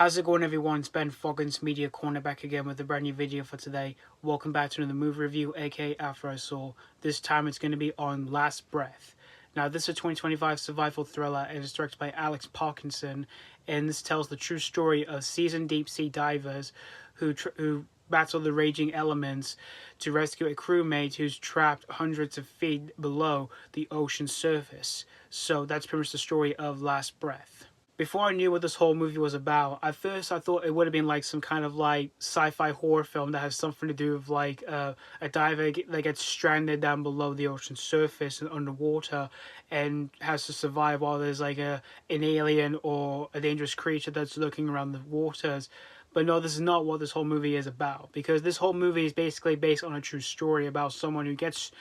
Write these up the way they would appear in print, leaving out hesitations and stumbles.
How's it going, everyone? It's Ben Foggins Media Corner back again with a brand new video for today. Welcome back to another movie review, aka After I Saw. This time it's going to be on Last Breath. Now, this is a 2025 survival thriller and it's directed by Alex Parkinson, and this tells the true story of seasoned deep-sea divers who battle the raging elements to rescue a crewmate who's trapped hundreds of feet below the ocean surface. So that's pretty much the story of Last Breath. Before I knew what this whole movie was about, at first I thought it would have been like some kind of like sci-fi horror film that has something to do with like a diver that gets stranded down below the ocean surface and underwater and has to survive while there's like an alien or a dangerous creature that's lurking around the waters. But no, this is not what this whole movie is about, because this whole movie is basically based on a true story about someone who gets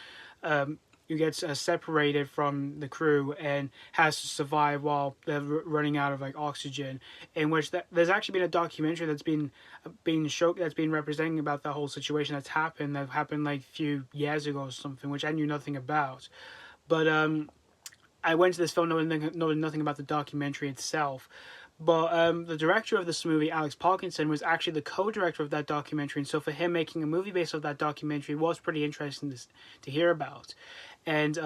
separated from the crew and has to survive while they're running out of like oxygen. In which there's actually been a documentary that's been representing about that whole situation that happened like a few years ago or something, which I knew nothing about. But I went to this film knowing nothing about the documentary itself. But the director of this movie, Alex Parkinson, was actually the co-director of that documentary, and so for him making a movie based off that documentary was pretty interesting to hear about. And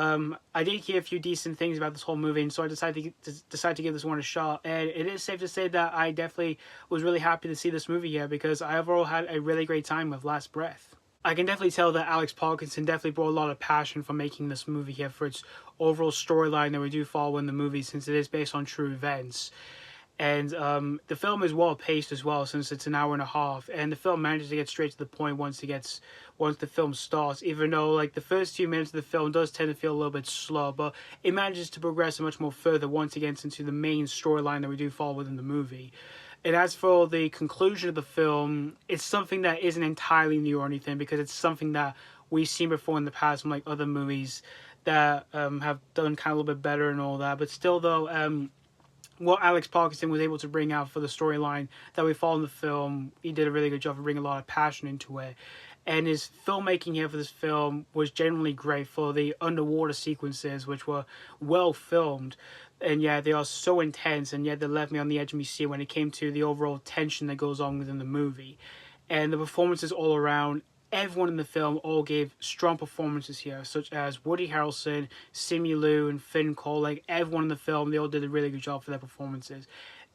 I did hear a few decent things about this whole movie, and so I decided to give this one a shot. And it is safe to say that I definitely was really happy to see this movie here, because I overall had a really great time with Last Breath. I can definitely tell that Alex Parkinson definitely brought a lot of passion for making this movie here, for its overall storyline that we do follow in the movie, since it is based on true events. And the film is well paced as well, since it's an hour and a half, and the film manages to get straight to the point once the film starts, even though like the first few minutes of the film does tend to feel a little bit slow, but it manages to progress much more further once it gets into the main storyline that we do follow within the movie. And as for the conclusion of the film, it's something that isn't entirely new or anything, because it's something that we've seen before in the past from like other movies that have done kind of a little bit better and all that. But still though, what Alex Parkinson was able to bring out for the storyline that we follow in the film, he did a really good job of bringing a lot of passion into it. And his filmmaking here for this film was genuinely great, for the underwater sequences, which were well filmed. And yeah, they are so intense, and yet they left me on the edge of my seat when it came to the overall tension that goes on within the movie. And the performances all around, everyone in the film all gave strong performances here, such as Woody Harrelson, Simu Liu, and Finn Cole. Like everyone in the film, they all did a really good job for their performances,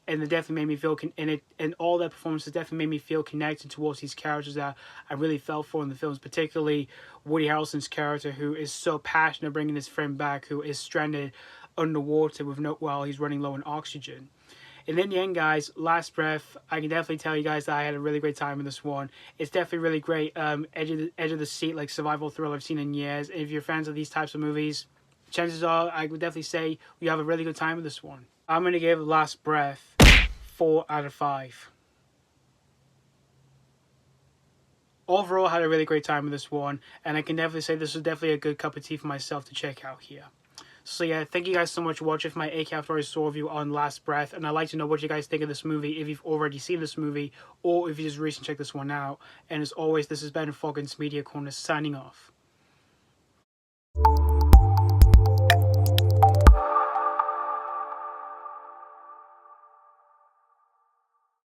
and it definitely made me feel and all their performances definitely made me feel connected towards these characters that I really felt for in the films, particularly Woody Harrelson's character, who is so passionate bringing his friend back, who is stranded underwater while he's running low on oxygen. And in the end, guys, Last Breath, I can definitely tell you guys that I had a really great time in this one. It's definitely really great, edge of the seat, like survival thriller I've seen in years. And if you're fans of these types of movies, chances are I would definitely say you have a really good time with this one. I'm going to give Last Breath 4 out of 5. Overall, I had a really great time with this one, and I can definitely say this was definitely a good cup of tea for myself to check out here. So yeah, thank you guys so much for watching my AK After I Saw review on Last Breath, and I'd like to know what you guys think of this movie, if you've already seen this movie, or if you just recently checked this one out. And as always, this has been Foggins Media Corner signing off.